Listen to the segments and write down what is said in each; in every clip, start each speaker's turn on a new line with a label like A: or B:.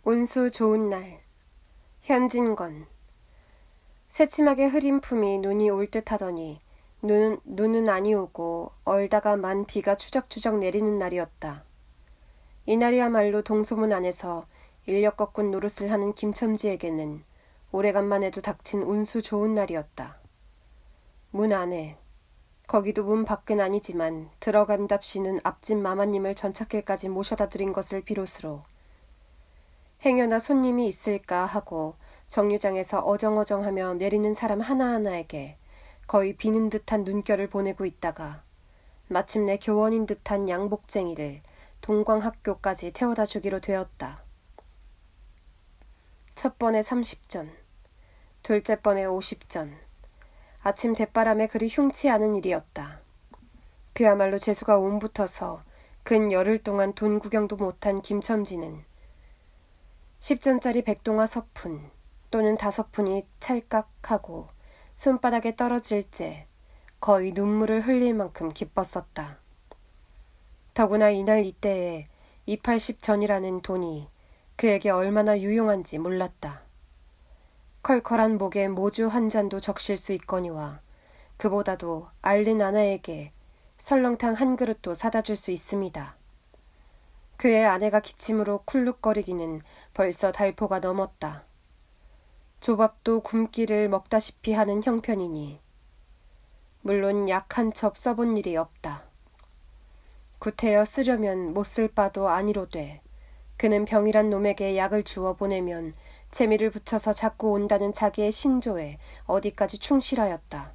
A: 운수 좋은 날. 현진건. 새침하게 흐린 품이 눈이 올 듯하더니 눈은 아니 오고 얼다가 만 비가 추적추적 내리는 날이었다. 이날이야말로 동소문 안에서 인력 거꾼 노릇을 하는 김첨지에게는 오래간만에도 닥친 운수 좋은 날이었다. 문 안에, 거기도 문 밖은 아니지만 들어간답시는 앞집 마마님을 전찻길까지 모셔다 드린 것을 비롯으로 행여나 손님이 있을까 하고 정류장에서 어정어정하며 내리는 사람 하나하나에게 거의 비는 듯한 눈결을 보내고 있다가 마침내 교원인 듯한 양복쟁이를 동광학교까지 태워다 주기로 되었다. 첫 번에 30전, 둘째 번에 50전. 아침 대바람에 그리 흉치 않은 일이었다. 그야말로 재수가 옴붙어서 근 열흘 동안 돈 구경도 못한 김첨지는 10전짜리 백동화 서푼 또는 5푼이 찰깍하고 손바닥에 떨어질 때 거의 눈물을 흘릴 만큼 기뻤었다. 더구나 이날 이때에 280전이라는 돈이 그에게 얼마나 유용한지 몰랐다. 컬컬한 목에 모주 한 잔도 적실 수 있거니와 그보다도 앓는 아내에게 설렁탕 한 그릇도 사다 줄 수 있습니다. 그의 아내가 기침으로 쿨룩거리기는 벌써 달포가 넘었다. 조밥도 굶기를 먹다시피 하는 형편이니 물론 약 한 첩 써본 일이 없다. 구태여 쓰려면 못 쓸 바도 아니로되 그는 병이란 놈에게 약을 주어 보내면 재미를 붙여서 자꾸 온다는 자기의 신조에 어디까지 충실하였다.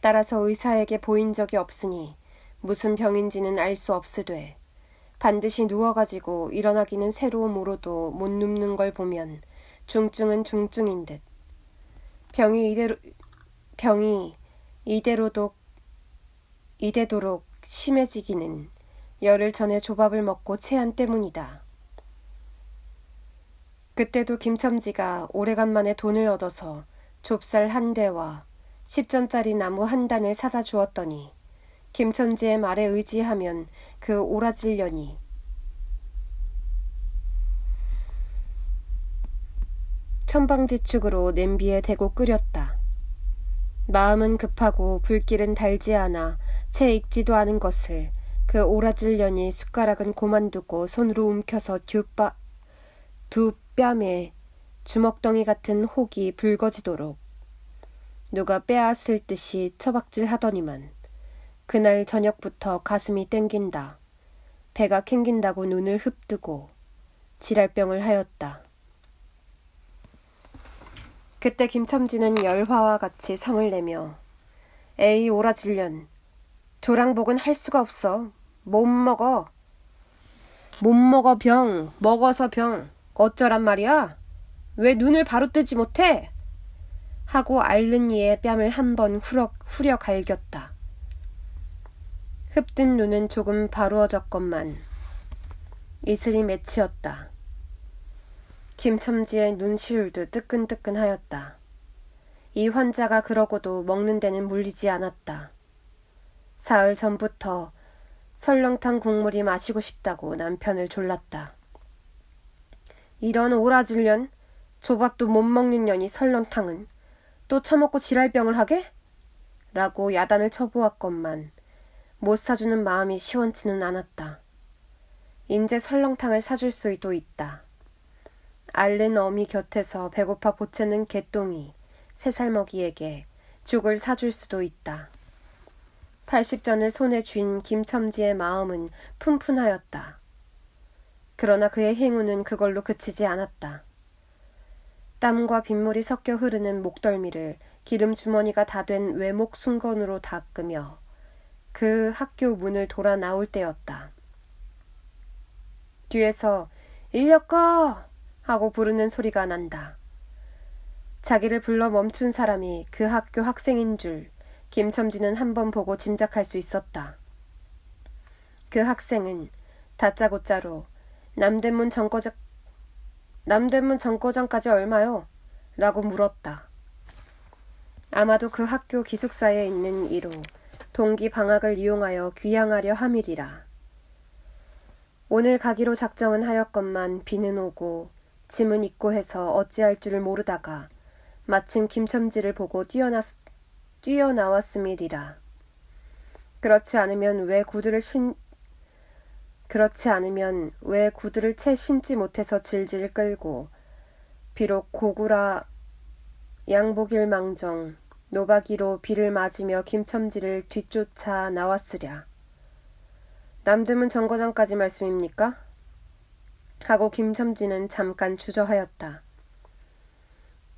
A: 따라서 의사에게 보인 적이 없으니 무슨 병인지는 알 수 없으되 반드시 누워가지고 일어나기는 새로 모로도 못 눕는 걸 보면 중증은 중증인 듯 병이 이대도록 심해지기는 열흘 전에 조밥을 먹고 체한 때문이다. 그때도 김첨지가 오래간만에 돈을 얻어서 좁쌀 한 대와 10전짜리 나무 한 단을 사다 주었더니 김첨지의 말에 의지하면 그 오라질년이 천방지축으로 냄비에 대고 끓였다. 마음은 급하고 불길은 달지 않아 채 익지도 않은 것을 그 오라질년이 숟가락은 고만두고 손으로 움켜서 두 뺨에 주먹덩이 같은 혹이 붉어지도록 누가 빼앗을 듯이 처박질 하더니만 그날 저녁부터 가슴이 땡긴다. 배가 캥긴다고 눈을 흡뜨고 지랄병을 하였다. 그때 김첨지는 열화와 같이 성을 내며 에이 오라질년, 조랑복은 할 수가 없어. 못 먹어 병, 먹어서 병, 어쩌란 말이야? 왜 눈을 바로 뜨지 못해? 하고 앓는 이의 뺨을 한 번 후려 갈겼다. 흡뜬 눈은 조금 바루어졌건만 이슬이 맺히었다. 김첨지의 눈시울도 뜨끈뜨끈하였다. 이 환자가 그러고도 먹는 데는 물리지 않았다. 사흘 전부터 설렁탕 국물이 마시고 싶다고 남편을 졸랐다. 이런 오라질년, 조밥도 못 먹는 년이 설렁탕은 또 처먹고 지랄병을 하게? 라고 야단을 쳐보았건만 못 사주는 마음이 시원치는 않았다. 인제 설렁탕을 사줄 수도 있다. 앓는 어미 곁에서 배고파 보채는 개똥이 3살 먹이에게 죽을 사줄 수도 있다. 80전을 손에 쥔 김첨지의 마음은 푼푼하였다. 그러나 그의 행운은 그걸로 그치지 않았다. 땀과 빗물이 섞여 흐르는 목덜미를 기름 주머니가 다 된 외목 순건으로 닦으며 그 학교 문을 돌아 나올 때였다. 뒤에서 인력 꺼! 하고 부르는 소리가 난다. 자기를 불러 멈춘 사람이 그 학교 학생인 줄 김첨지는 한 번 보고 짐작할 수 있었다. 그 학생은 다짜고짜로 남대문 정거장까지 얼마요? 라고 물었다. 아마도 그 학교 기숙사에 있는 1호 동기 방학을 이용하여 귀향하려 함이리라. 오늘 가기로 작정은 하였건만 비는 오고 짐은 있고 해서 어찌할 줄을 모르다가 마침 김첨지를 보고 뛰어나왔음이리라. 그렇지 않으면 왜 구두를 채 신지 못해서 질질 끌고 비록 고구라 양복일망정 노박이로 비를 맞으며 김첨지를 뒤쫓아 나왔으랴. 남대문 정거장까지 말씀입니까? 하고 김첨지는 잠깐 주저하였다.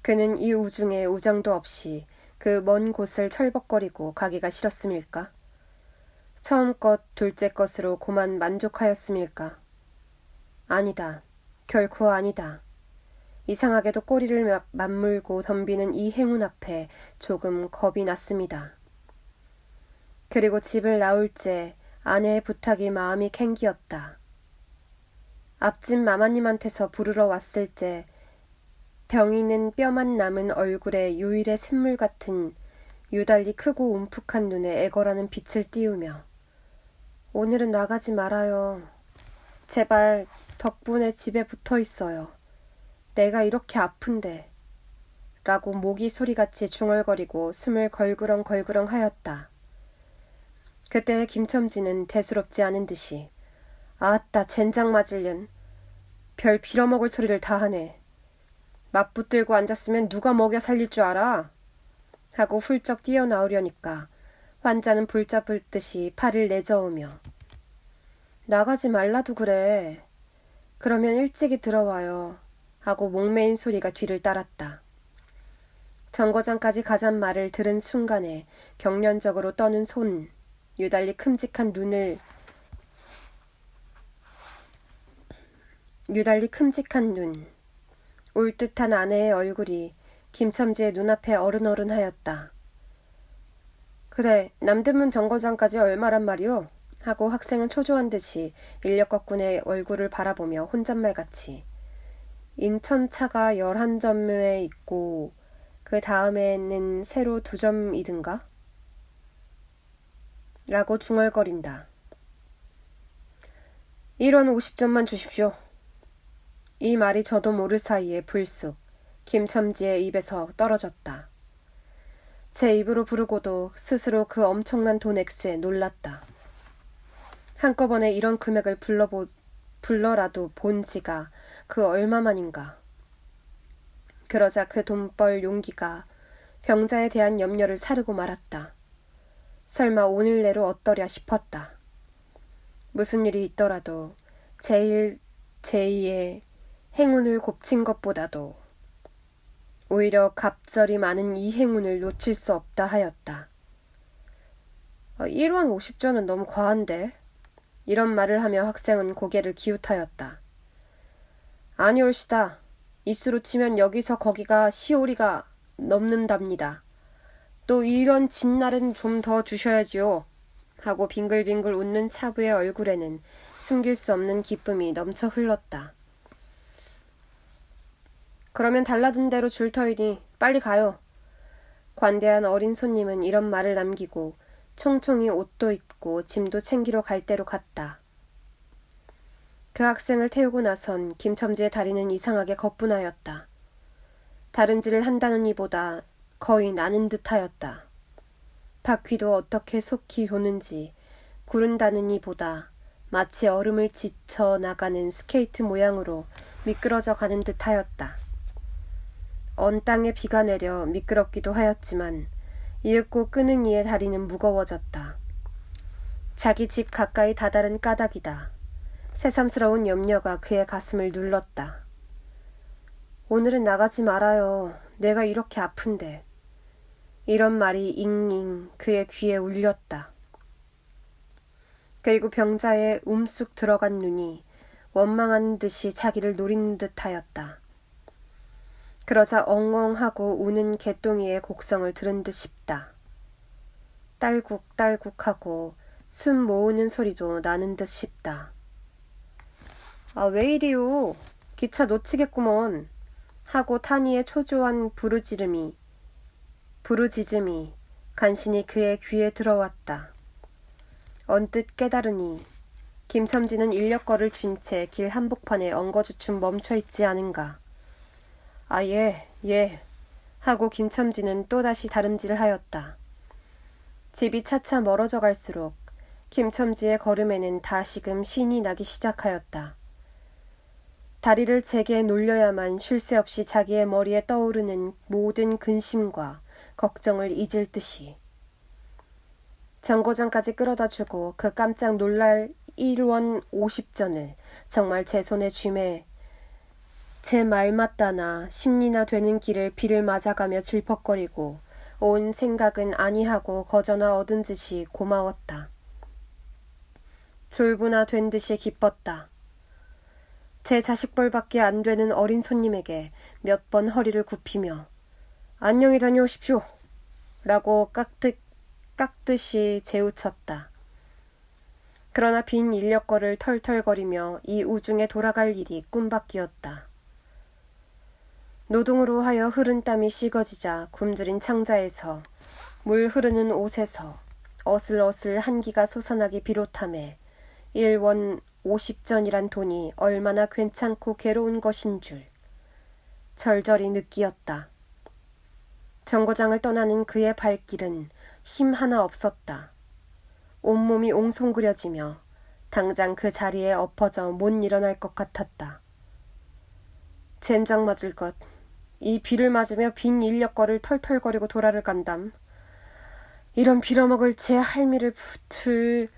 A: 그는 이 우중에 우장도 없이 그 먼 곳을 철벅거리고 가기가 싫었음일까? 처음 것 둘째 것으로 고만 만족하였음일까? 아니다. 결코 아니다. 이상하게도 꼬리를 맞물고 덤비는 이 행운 앞에 조금 겁이 났습니다. 그리고 집을 나올 때 아내의 부탁이 마음이 캥기었다. 앞집 마마님한테서 부르러 왔을 때 병이 있는 뼈만 남은 얼굴에 유일의 샘물 같은 유달리 크고 움푹한 눈에 애걸하는 빛을 띄우며 오늘은 나가지 말아요. 제발 덕분에 집에 붙어 있어요. 내가 이렇게 아픈데 라고 모기 소리같이 중얼거리고 숨을 걸그렁걸그렁 하였다. 그때 김첨지는 대수롭지 않은 듯이 아따 젠장 맞을련 별 빌어먹을 소리를 다 하네. 맞붙들고 앉았으면 누가 먹여 살릴 줄 알아? 하고 훌쩍 뛰어나오려니까 환자는 불잡을 듯이 팔을 내저으며 나가지 말라도 그래. 그러면 일찍이 들어와요. 하고 목매인 소리가 뒤를 따랐다. 정거장까지 가잔 말을 들은 순간에 경련적으로 떠는 손, 유달리 큼직한 눈, 울듯한 아내의 얼굴이 김첨지의 눈앞에 어른어른하였다. 그래, 남대문 정거장까지 얼마란 말이오? 하고 학생은 초조한 듯이 인력거꾼의 얼굴을 바라보며 혼잣말같이 인천차가 11점에 있고 그 다음에는 새로 2점이든가? 라고 중얼거린다. 1원 50점만 주십시오. 이 말이 저도 모를 사이에 불쑥 김첨지의 입에서 떨어졌다. 제 입으로 부르고도 스스로 그 엄청난 돈 액수에 놀랐다. 한꺼번에 이런 금액을 불러라도 본 지가 그 얼마만인가. 그러자 그 돈벌 용기가 병자에 대한 염려를 사르고 말았다. 설마 오늘 내로 어떠랴 싶었다. 무슨 일이 있더라도 제2의 행운을 곱친 것보다도 오히려 갑절이 많은 이 행운을 놓칠 수 없다 하였다. 1원 50전은 너무 과한데? 이런 말을 하며 학생은 고개를 기웃하였다. 아니올시다. 이수로 치면 여기서 거기가 시오리가 넘는답니다. 또 이런 진날은 좀 더 주셔야지요. 하고 빙글빙글 웃는 차부의 얼굴에는 숨길 수 없는 기쁨이 넘쳐 흘렀다. 그러면 달라든 대로 줄 터이니 빨리 가요. 관대한 어린 손님은 이런 말을 남기고 총총히 옷도 입고 짐도 챙기러 갈 대로 갔다. 그 학생을 태우고 나선 김첨지의 다리는 이상하게 거뿐하였다. 다름질을 한다는 이보다 거의 나는 듯하였다. 바퀴도 어떻게 속히 도는지 구른다는 이보다 마치 얼음을 지쳐 나가는 스케이트 모양으로 미끄러져 가는 듯하였다. 언 땅에 비가 내려 미끄럽기도 하였지만 이윽고 끄는 이의 다리는 무거워졌다. 자기 집 가까이 다다른 까닭이다. 새삼스러운 염려가 그의 가슴을 눌렀다. 오늘은 나가지 말아요. 내가 이렇게 아픈데. 이런 말이 잉잉 그의 귀에 울렸다. 그리고 병자의 움쑥 들어간 눈이 원망한 듯이 자기를 노리는 듯하였다. 그러자 엉엉하고 우는 개똥이의 곡성을 들은 듯 싶다. 딸꾹딸꾹하고 숨 모으는 소리도 나는 듯 싶다. 왜 이리요? 기차 놓치겠구먼. 하고 타니의 초조한 부르짖음이 간신히 그의 귀에 들어왔다. 언뜻 깨달으니 김첨지는 인력거를 쥔 채 길 한복판에 엉거주춤 멈춰있지 않은가. 아, 예. 하고 김첨지는 또다시 다름질하였다. 집이 차차 멀어져 갈수록 김첨지의 걸음에는 다시금 신이 나기 시작하였다. 다리를 제게 놀려야만 쉴 새 없이 자기의 머리에 떠오르는 모든 근심과 걱정을 잊을 듯이. 정거장까지 끌어다주고 그 깜짝 놀랄 1원 50전을 정말 제 손에 쥐매 제 말 맞다나 심리나 되는 길을 비를 맞아가며 질퍽거리고 온 생각은 아니하고 거저나 얻은 듯이 고마웠다. 졸부나 된 듯이 기뻤다. 제 자식벌밖에 안 되는 어린 손님에게 몇 번 허리를 굽히며 안녕히 다녀오십시오 라고 깎듯이 재우쳤다. 그러나 빈 인력거를 털털거리며 이 우중에 돌아갈 일이 꿈밖이었다. 노동으로 하여 흐른 땀이 식어지자 굶주린 창자에서 물 흐르는 옷에서 어슬어슬 한기가 솟아나기 비롯하며 1원 50전이란 돈이 얼마나 괜찮고 괴로운 것인 줄 절절히 느끼었다. 정거장을 떠나는 그의 발길은 힘 하나 없었다. 온몸이 옹송그려지며 당장 그 자리에 엎어져 못 일어날 것 같았다. 젠장 맞을 것. 이 비를 맞으며 빈 인력거를 털털거리고 돌아를 간담. 이런 빌어먹을 제 할미를 붙을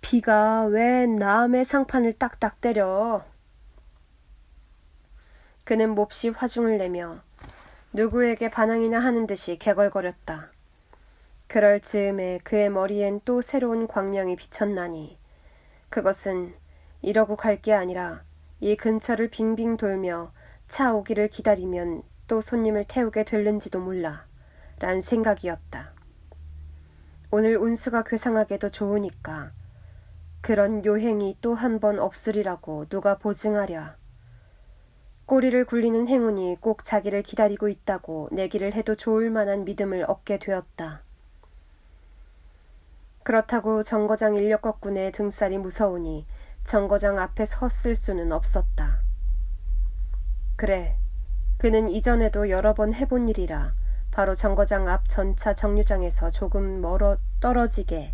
A: 비가 왜 남의 상판을 딱딱 때려. 그는 몹시 화중을 내며 누구에게 반항이나 하는 듯이 개걸거렸다. 그럴 즈음에 그의 머리엔 또 새로운 광명이 비쳤나니 그것은 이러고 갈 게 아니라 이 근처를 빙빙 돌며 차 오기를 기다리면 또 손님을 태우게 될는지도 몰라 란 생각이었다. 오늘 운수가 괴상하게도 좋으니까 그런 요행이 또 한 번 없으리라고 누가 보증하랴. 꼬리를 굴리는 행운이 꼭 자기를 기다리고 있다고 내기를 해도 좋을 만한 믿음을 얻게 되었다. 그렇다고 정거장 인력거꾼의 등살이 무서우니 정거장 앞에 섰을 수는 없었다. 그래, 그는 이전에도 여러 번 해본 일이라 바로 정거장 앞 전차 정류장에서 조금 멀어 떨어지게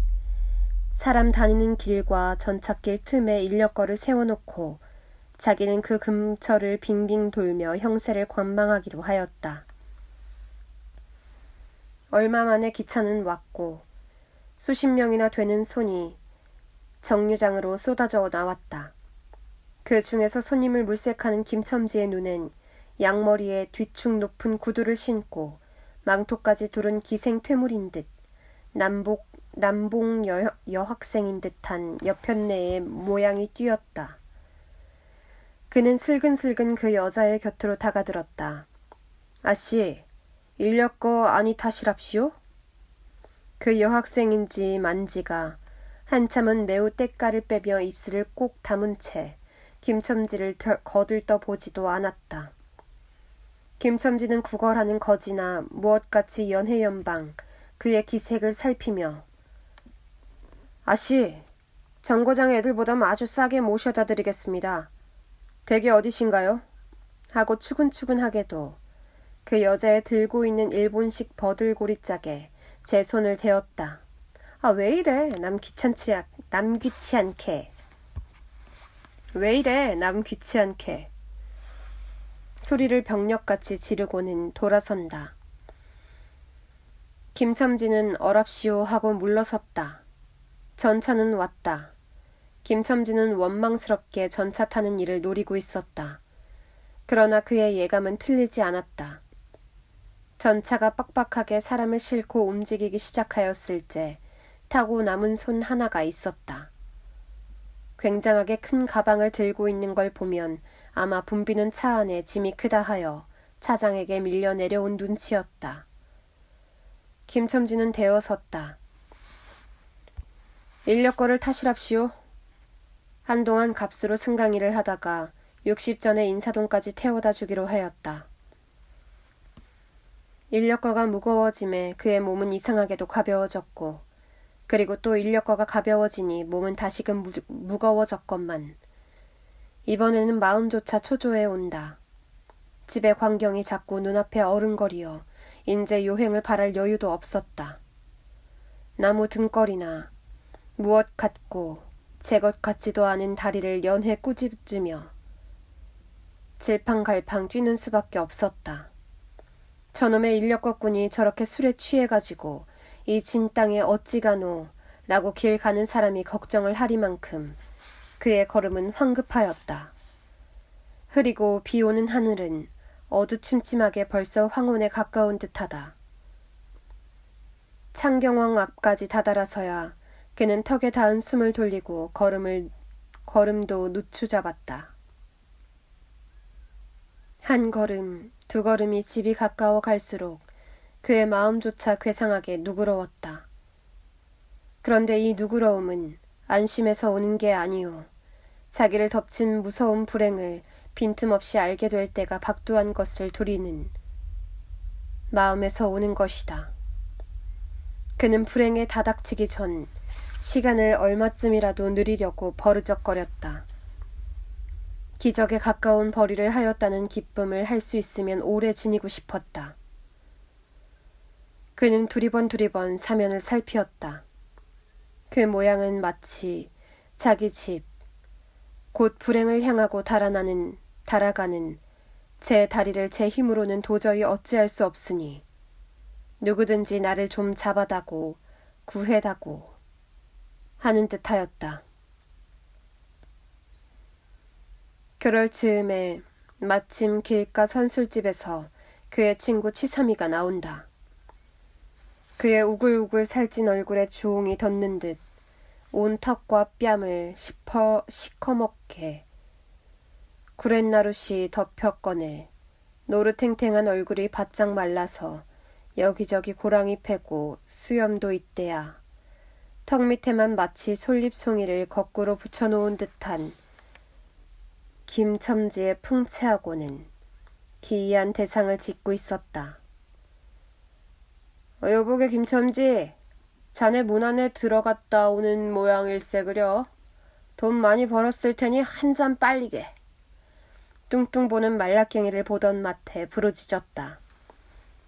A: 사람 다니는 길과 전찻길 틈에 인력거를 세워놓고 자기는 그 근처를 빙빙 돌며 형세를 관망하기로 하였다. 얼마 만에 기차는 왔고 수십 명이나 되는 손이 정류장으로 쏟아져 나왔다. 그 중에서 손님을 물색하는 김첨지의 눈엔 양머리에 뒤축 높은 구두를 신고 망토까지 두른 기생퇴물인 듯 남봉 여학생인 듯한 여편네의 모양이 띄었다. 그는 슬근슬근 그 여자의 곁으로 다가들었다. 아씨, 인력거 아니 타시랍시오? 그 여학생인지 만지가 한참은 매우 때깔을 빼며 입술을 꼭 다문 채 김첨지를 거들떠 보지도 않았다. 김첨지는 구걸하는 거지나 무엇같이 연해연방 그의 기색을 살피며 아씨, 정거장 애들보다 아주 싸게 모셔다 드리겠습니다. 댁이 어디신가요? 하고 추근추근하게도 그 여자의 들고 있는 일본식 버들고리 짝에 제 손을 대었다. 아, 왜 이래? 남 귀치 않게. 왜 이래? 남 귀치 않게. 소리를 병력같이 지르고는 돌아선다. 김첨지는 어랍시오 하고 물러섰다. 전차는 왔다. 김첨지는 원망스럽게 전차 타는 일을 노리고 있었다. 그러나 그의 예감은 틀리지 않았다. 전차가 빡빡하게 사람을 싣고 움직이기 시작하였을째 타고 남은 손 하나가 있었다. 굉장하게 큰 가방을 들고 있는 걸 보면 아마 붐비는 차 안에 짐이 크다 하여 차장에게 밀려 내려온 눈치였다. 김첨지는 대어섰다. 인력거를 타시랍시오. 한동안 값으로 승강이를 하다가 60전에 인사동까지 태워다 주기로 하였다. 인력거가 무거워짐에 그의 몸은 이상하게도 가벼워졌고 그리고 또 인력거가 가벼워지니 몸은 다시금 무거워졌건만 이번에는 마음조차 초조해 온다. 집의 광경이 자꾸 눈앞에 어른거리어 인제 요행을 바랄 여유도 없었다. 나무 등걸이나 무엇 같고 제 것 같지도 않은 다리를 연해 꾸짖으며 질팡갈팡 뛰는 수밖에 없었다. 저놈의 인력거꾼이 저렇게 술에 취해가지고 이 진 땅에 어찌 가노 라고 길 가는 사람이 걱정을 하리만큼 그의 걸음은 황급하였다. 흐리고 비 오는 하늘은 어두침침하게 벌써 황혼에 가까운 듯하다. 창경왕 앞까지 다다라서야 그는 턱에 닿은 숨을 돌리고 걸음도 누추잡았다. 한 걸음, 두 걸음이 집이 가까워 갈수록 그의 마음조차 괴상하게 누그러웠다. 그런데 이 누그러움은 안심해서 오는 게 아니오. 자기를 덮친 무서운 불행을 빈틈없이 알게 될 때가 박두한 것을 두리는 마음에서 오는 것이다. 그는 불행에 다닥치기 전 시간을 얼마쯤이라도 누리려고 버르적거렸다. 기적에 가까운 벌이를 하였다는 기쁨을 할 수 있으면 오래 지니고 싶었다. 그는 두리번 사면을 살피었다. 그 모양은 마치 자기 집, 곧 불행을 향하고 달아가는 제 다리를 제 힘으로는 도저히 어찌할 수 없으니 누구든지 나를 좀 잡아다고 구해다고 하는 듯하였다. 그럴 즈음에 마침 길가 선술집에서 그의 친구 치삼이가 나온다. 그의 우글우글 살찐 얼굴에 주홍이 덧는 듯 온 턱과 뺨을 시커멓게 구렛나룻이 덮였거늘 노릇탱탱한 얼굴이 바짝 말라서 여기저기 고랑이 패고 수염도 있대야 턱 밑에만 마치 솔잎송이를 거꾸로 붙여놓은 듯한 김첨지의 풍채하고는 기이한 대상을 짓고 있었다. 여보게 김첨지, 자네 문 안에 들어갔다 오는 모양일세 그려. 돈 많이 벌었을 테니 한 잔 빨리게. 뚱뚱 보는 말라깽이를 보던 맛에 부르짖었다.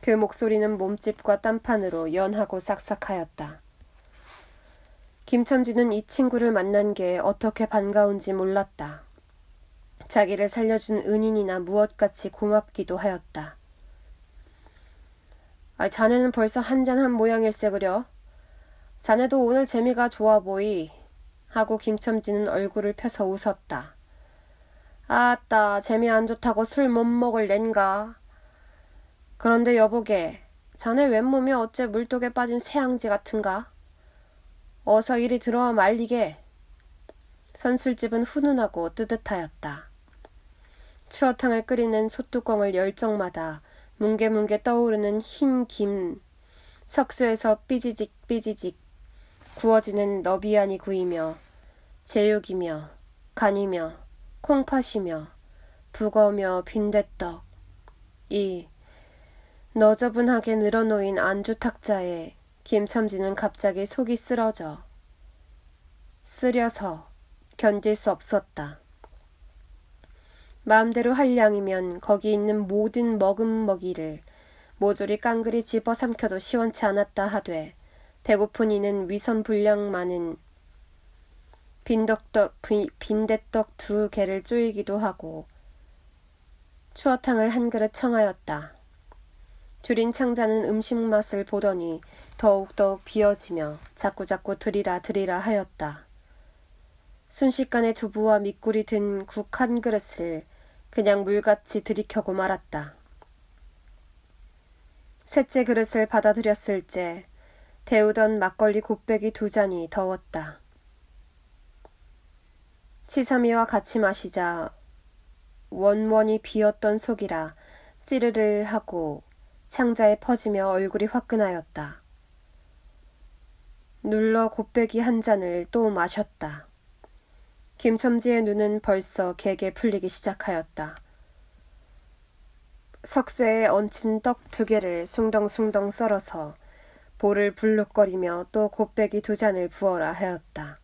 A: 그 목소리는 몸집과 딴판으로 연하고 싹싹하였다. 김첨지는 이 친구를 만난 게 어떻게 반가운지 몰랐다. 자기를 살려준 은인이나 무엇같이 고맙기도 하였다. 자네는 벌써 한잔한 모양일세 그려. 자네도 오늘 재미가 좋아 보이. 하고 김첨지는 얼굴을 펴서 웃었다. 아따, 재미 안 좋다고 술 못 먹을 낸가. 그런데 여보게, 자네 왼몸이 어째 물독에 빠진 새앙지 같은가? 어서 이리 들어와 말리게. 선술집은 훈훈하고 뜨뜻하였다. 추어탕을 끓이는 솥뚜껑을 열 적마다 뭉게뭉게 떠오르는 흰 김 석쇠에서 삐지직 구워지는 너비안이 구이며 제육이며 간이며 콩팥이며 북어며 빈대떡 이 너저분하게 늘어놓인 안주 탁자에 김첨지는 갑자기 속이 쓰려서 견딜 수 없었다. 마음대로 할 양이면 거기 있는 모든 먹음먹이를 모조리 깡그리 집어삼켜도 시원치 않았다 하되 배고픈 이는 위선불량 많은 빈대떡 2개를 쪼이기도 하고 추어탕을 한 그릇 청하였다. 줄인 창자는 음식 맛을 보더니 더욱더욱 비어지며 자꾸자꾸 드리라 하였다. 순식간에 두부와 밑꿀이 든 국 한 그릇을 그냥 물같이 들이켜고 말았다. 셋째 그릇을 받아들였을 때 데우던 막걸리 곱빼기 2잔이 더웠다. 치삼이와 같이 마시자 원원이 비었던 속이라 찌르르 하고 창자에 퍼지며 얼굴이 화끈하였다. 눌러 곱빼기 한 잔을 또 마셨다. 김첨지의 눈은 벌써 개게 풀리기 시작하였다. 석쇠에 얹힌 떡 2개를 숭덩숭덩 썰어서 볼을 불룩거리며 또 곱빼기 2잔을 부어라 하였다.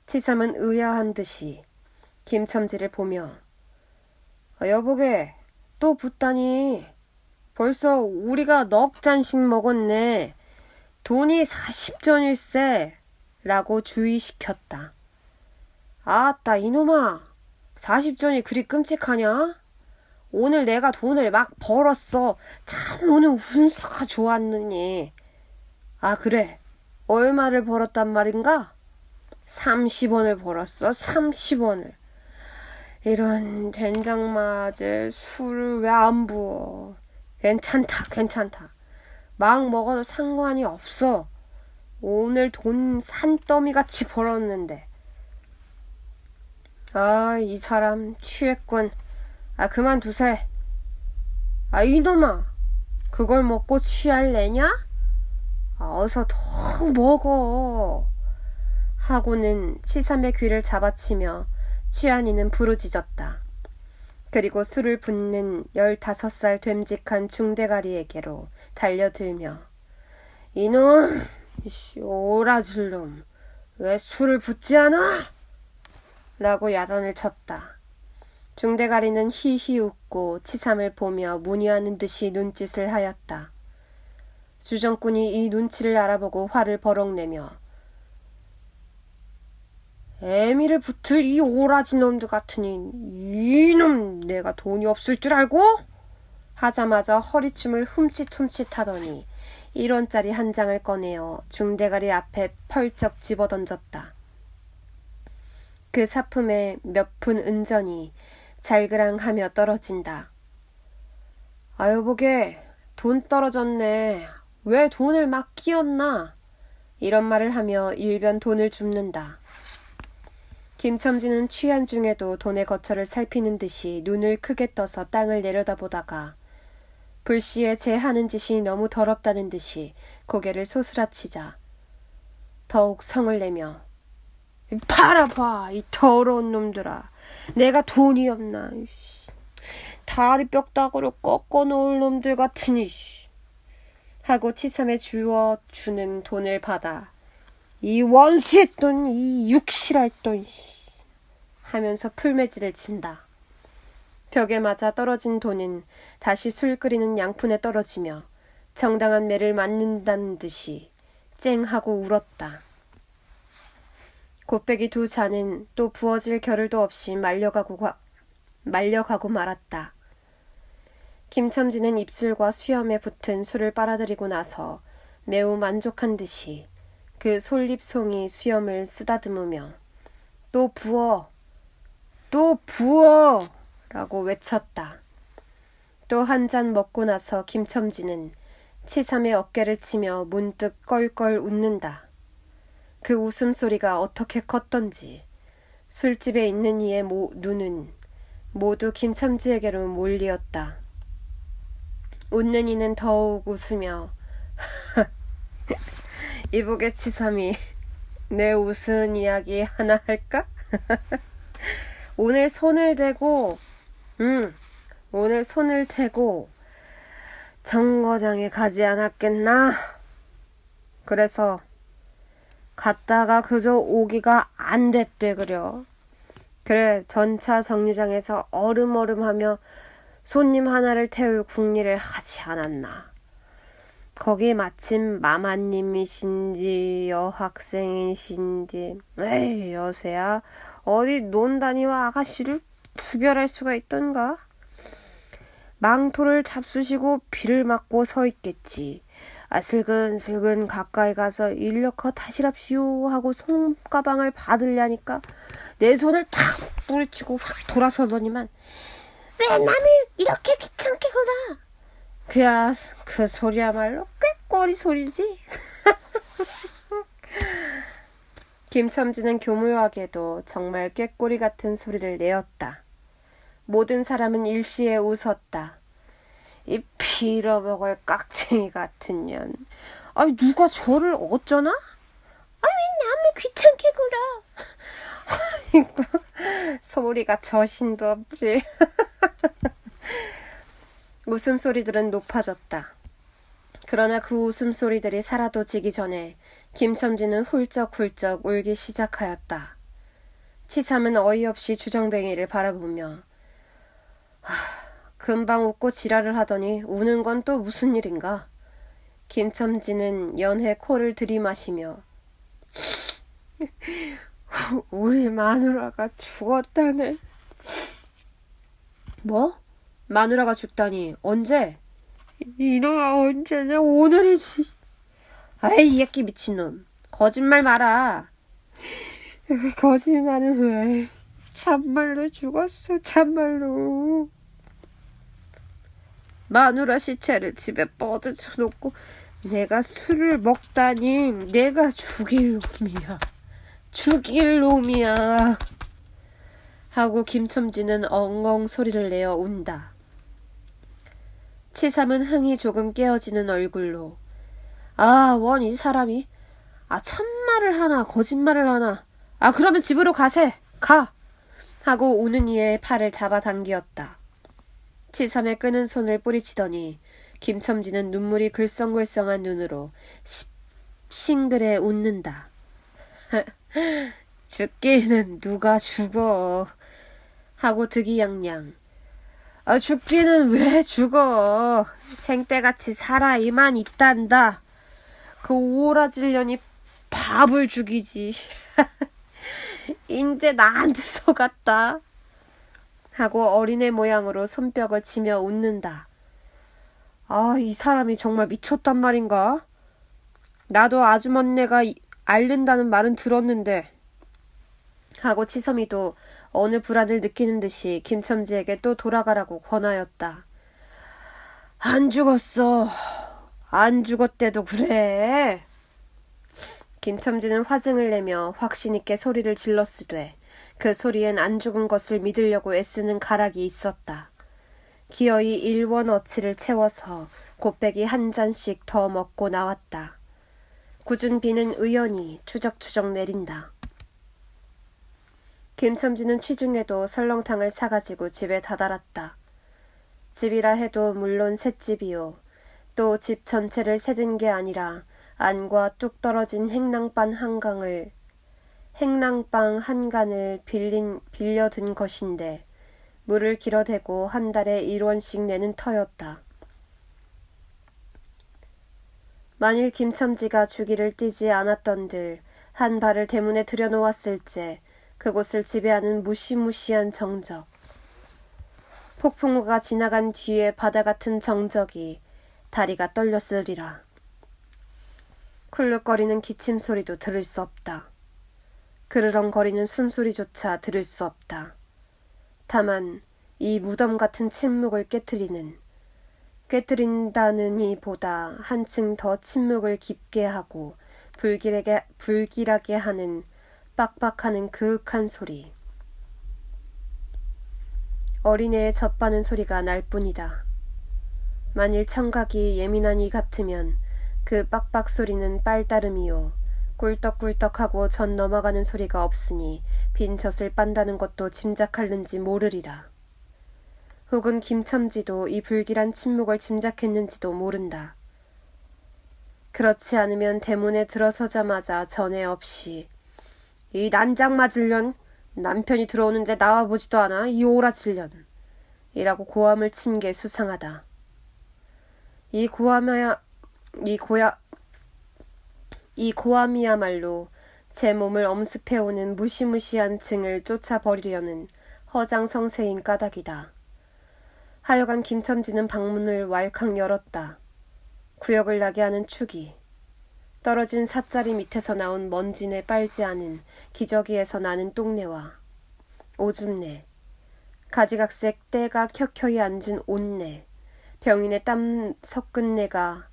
A: 치삼은 의아한 듯이 김첨지를 보며 여보게 또 붓다니 벌써 우리가 넉 잔씩 먹었네. 돈이 40전일세 라고 주의시켰다. 아따 이놈아 40전이 그리 끔찍하냐? 오늘 내가 돈을 막 벌었어. 참 오늘 운수가 좋았느니. 아 그래 얼마를 벌었단 말인가? 30원을 벌었어. 30원을. 이런 된장맞을 술을 왜 안 부어. 괜찮다. 막 먹어도 상관이 없어. 오늘 돈 산더미같이 벌었는데. 아, 이 사람 취했군. 아, 그만두세. 아, 이놈아. 그걸 먹고 취할래냐? 아, 어서 더 먹어. 하고는 치삼의 귀를 잡아치며 취한이는 부르짖었다. 그리고 술을 붓는 15살 됨직한 중대가리에게로 달려들며 이놈! 오라질 놈! 왜 술을 붓지 않아? 라고 야단을 쳤다. 중대가리는 히히 웃고 치삼을 보며 문의하는 듯이 눈짓을 하였다. 주정꾼이 이 눈치를 알아보고 화를 버럭내며 애미를 붙을 이 오라지 놈들 같으니 이놈 내가 돈이 없을 줄 알고? 하자마자 허리춤을 훔칫훔칫 하더니 1원짜리 한 장을 꺼내어 중대가리 앞에 펄쩍 집어던졌다. 그 사품에 몇 푼 은전이 잘그랑하며 떨어진다. 아유 보게 돈 떨어졌네. 왜 돈을 막 끼었나? 이런 말을 하며 일변 돈을 줍는다. 김첨지는 취한 중에도 돈의 거처를 살피는 듯이 눈을 크게 떠서 땅을 내려다보다가 불시에 제 하는 짓이 너무 더럽다는 듯이 고개를 소스라치자 더욱 성을 내며 팔아봐 이 더러운 놈들아. 내가 돈이 없나. 다리 뼈다구로 꺾어 놓을 놈들 같으니 하고 치삼에 주어주는 돈을 받아 이 원수의 돈, 이 육실할 돈 하면서 풀매질을 친다. 벽에 맞아 떨어진 돈은 다시 술 끓이는 양푼에 떨어지며 정당한 매를 맞는다는 듯이 쨍하고 울었다. 곱빼기 2잔은 또 부어질 겨를도 없이 말려가고 말았다. 김첨지는 입술과 수염에 붙은 술을 빨아들이고 나서 매우 만족한 듯이 그 솔잎송이 수염을 쓰다듬으며 또 부어 라고 외쳤다. 또 한 잔 먹고 나서 김첨지는 치삼의 어깨를 치며 문득 껄껄 웃는다. 그 웃음소리가 어떻게 컸던지 술집에 있는 이의 눈은 모두 김첨지에게로 몰리었다. 웃는 이는 더욱 웃으며 이보게 치삼이 내 웃은 이야기 하나 할까? 오늘 손을 대고 정거장에 가지 않았겠나? 그래서 갔다가 그저 오기가 안 됐대 그려. 그래 전차 정류장에서 얼음하며 손님 하나를 태울 궁리를 하지 않았나. 거기 마침 마마님이신지 여학생이신지 에이 여세야 어디 논다니와 아가씨를 구별할 수가 있던가? 망토를 잡수시고 비를 맞고 서 있겠지. 아 슬근슬근 가까이 가서 인력거 타시랍시오 하고 손가방을 받으려니까 내 손을 탁 뿌리치고 확 돌아서더니만 왜 남을 이렇게 귀찮게 굴어? 그야 그 소리야말로 꾀꼬리 소리지. 김첨지는 교묘하게도 정말 꾀꼬리 같은 소리를 내었다. 모든 사람은 일시에 웃었다. 이 빌어먹을 깍쟁이 같은 년. 아니 누가 저를 어쩌나? 왜 남을 귀찮게 굴어? 아이고 소리가 저신도 없지. 웃음소리들은 높아졌다. 그러나 그 웃음소리들이 사라져지기 전에 김첨지는 훌쩍훌쩍 울기 시작하였다. 치삼은 어이없이 주정뱅이를 바라보며 금방 웃고 지랄을 하더니 우는 건 또 무슨 일인가? 김첨지는 연해 코를 들이마시며 우리 마누라가 죽었다네. 뭐? 마누라가 죽다니 언제? 이놈아 언제냐? 오늘이지. 아이 이 새끼 미친놈. 거짓말 마라. 거짓말은 왜? 참말로 죽었어. 참말로. 마누라 시체를 집에 뻗어놓고 내가 술을 먹다니. 내가 죽일 놈이야. 죽일 놈이야. 하고 김첨지는 엉엉 소리를 내어 운다. 치삼은 흥이 조금 깨어지는 얼굴로 원 이 사람이 참말을 하나 거짓말을 하나. 그러면 집으로 가세. 가. 하고 우는 이의 팔을 잡아당기었다. 치삼의 끄는 손을 뿌리치더니 김첨지는 눈물이 글썽글썽한 눈으로 싱그레 웃는다. 죽기는 누가 죽어. 하고 득이양양. 죽기는 왜 죽어. 생때같이 살아이만 있단다. 그 오라질년이 밥을 죽이지. 인제 나한테 속았다. 하고 어린애 모양으로 손뼉을 치며 웃는다. 이 사람이 정말 미쳤단 말인가? 나도 아주머니가 앓는다는 말은 들었는데. 하고 치섬이도 어느 불안을 느끼는 듯이 김첨지에게 또 돌아가라고 권하였다. 안 죽었어. 안 죽었대도 그래. 김첨지는 화증을 내며 확신있게 소리를 질렀으되 그 소리엔 안 죽은 것을 믿으려고 애쓰는 가락이 있었다. 기어이 일원어치를 채워서 곱빼기 한 잔씩 더 먹고 나왔다. 굳은 비는 의연히 추적추적 내린다. 김첨지는 취중에도 설렁탕을 사가지고 집에 다다랐다. 집이라 해도 물론 셋집이요. 또 집 전체를 세든 게 아니라 안과 뚝 떨어진 행랑방 한 간을 빌려든 것인데 물을 길어대고 한 달에 1원씩 내는 터였다. 만일 김첨지가 주기를 띄지 않았던들 한 발을 대문에 들여놓았을째 그곳을 지배하는 무시무시한 정적. 폭풍우가 지나간 뒤에 바다 같은 정적이 다리가 떨렸으리라. 쿨룩거리는 기침 소리도 들을 수 없다. 그르렁거리는 숨소리조차 들을 수 없다. 다만 이 무덤 같은 침묵을 깨뜨린다느니 보다 한층 더 침묵을 깊게 하고 불길하게 하는 빡빡하는 그윽한 소리. 어린애의 젖바는 소리가 날 뿐이다. 만일 청각이 예민한 이 같으면 그 빡빡 소리는 빨따름이요. 꿀떡꿀떡하고 젖 넘어가는 소리가 없으니 빈 젖을 빤다는 것도 짐작할는지 모르리라. 혹은 김첨지도 이 불길한 침묵을 짐작했는지도 모른다. 그렇지 않으면 대문에 들어서자마자 전에 없이 이 난장 맞을년 남편이 들어오는데 나와보지도 않아 이 오라질년 이라고 고함을 친 게 수상하다. 이 고함이야말로 제 몸을 엄습해오는 무시무시한 증을 쫓아버리려는 허장성세인 까닭이다. 하여간 김첨지는 방문을 왈칵 열었다. 구역을 나게 하는 축이 떨어진 삿자리 밑에서 나온 먼지내 빨지 않은 기저귀에서 나는 똥내와 오줌내, 가지각색 때가 켜켜이 앉은 옷내, 병인의 땀 섞은 내가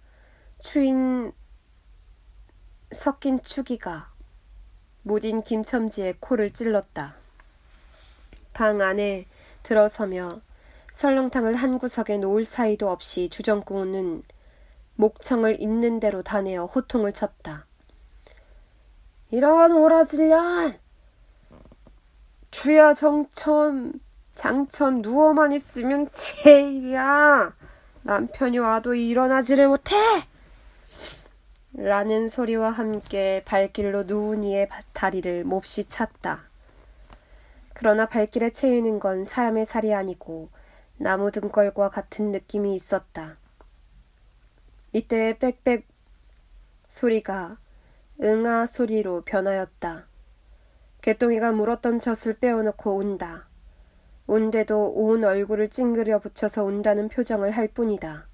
A: 섞인 축이가 무딘 김첨지의 코를 찔렀다. 방 안에 들어서며 설렁탕을 한 구석에 놓을 사이도 없이 주정꾼은 목청을 있는 대로 다내어 호통을 쳤다. 이런 오라질년! 주야 장천 누워만 있으면 제일이야. 남편이 와도 일어나지를 못해. 라는 소리와 함께 발길로 누운이의 다리를 몹시 찼다. 그러나 발길에 채이는 건 사람의 살이 아니고 나무 등걸과 같은 느낌이 있었다. 이때 빽빽 소리가 응아 소리로 변하였다. 개똥이가 물었던 젖을 빼어놓고 운다. 운데도 온 얼굴을 찡그려 붙여서 운다는 표정을 할 뿐이다.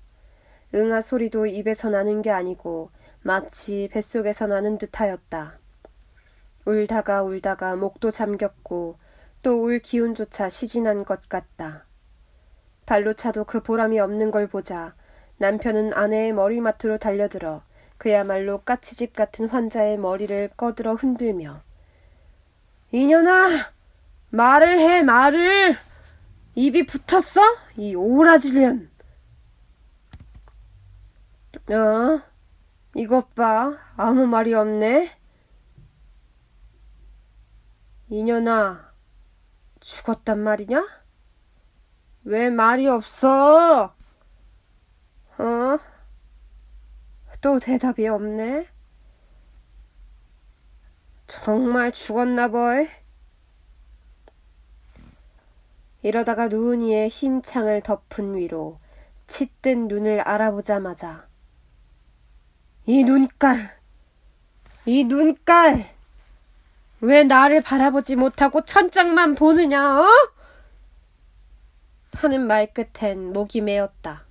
A: 응아 소리도 입에서 나는 게 아니고 마치 뱃속에서 나는 듯하였다. 울다가 울다가 목도 잠겼고 또 울 기운조차 시진한 것 같다. 발로 차도 그 보람이 없는 걸 보자 남편은 아내의 머리맡으로 달려들어 그야말로 까치집 같은 환자의 머리를 꺼들어 흔들며 이년아! 말을 해, 말을! 입이 붙었어? 이 오라질년! 이것 봐. 아무 말이 없네. 이년아, 죽었단 말이냐? 왜 말이 없어? 또 대답이 없네. 정말 죽었나 보이? 이러다가 누은이의 흰 창을 덮은 위로 짙은 눈을 알아보자마자 이 눈깔! 왜 나를 바라보지 못하고 천장만 보느냐, 하는 말 끝엔 목이 메었다.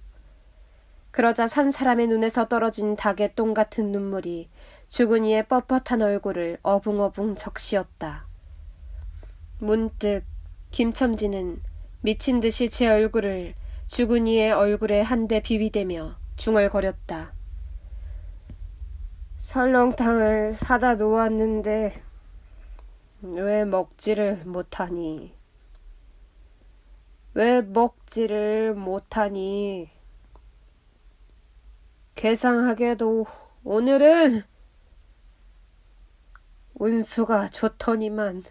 A: 그러자 산 사람의 눈에서 떨어진 닭의 똥 같은 눈물이 죽은 이의 뻣뻣한 얼굴을 어붕어붕 적시었다. 문득 김첨지는 미친 듯이 제 얼굴을 죽은 이의 얼굴에 한 대 비비대며 중얼거렸다. 설렁탕을 사다 놓았는데 왜 먹지를 못하니? 괴상하게도 오늘은 운수가 좋더니만